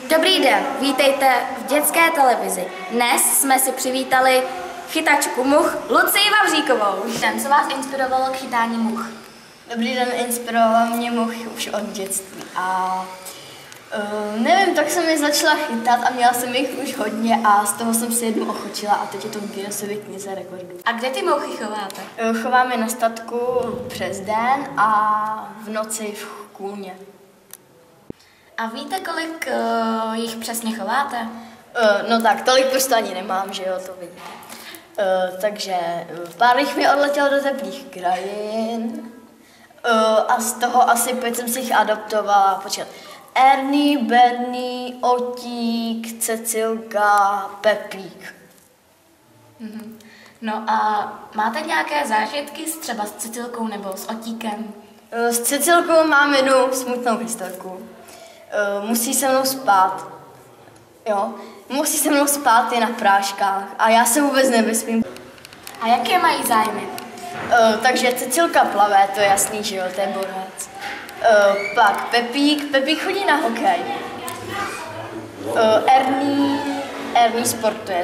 Dobrý den, vítejte v dětské televizi. Dnes jsme si přivítali chytačku much Lucii Vavříkovou. Co vás inspirovalo k chytání much? Dobrý den, inspiroval mě much už od dětství a nevím, tak jsem je začala chytat a měla jsem jich už hodně a z toho jsem si jednu ochočila a teď je to v Guinnessově knize rekordů. A kde ty mouchy chováte? Chováme na statku přes den a v noci v kůlně. A víte, kolik jich přesně chováte? No tak, tolik prostě ani nemám, že jo, to vidíte. Takže pár jich mi odletělo do teplých krajin a z toho asi 5 jsem si jich adoptovala. Počkat. Ernie, Bernie, Otík, Cecilka, Pepík. No a máte nějaké zážitky třeba s Cecilkou nebo s Otíkem? S Cecilkou mám jednu smutnou historku. Musí se mnou spát. Jo, musí se mnou spát je na práškách a já se vůbec nevyspím. A jaké mají zájmy? Takže Cecilka plave, to je jasný, že jo, to je borec. Pak Pepík chodí na hokej. Ernie sportuje.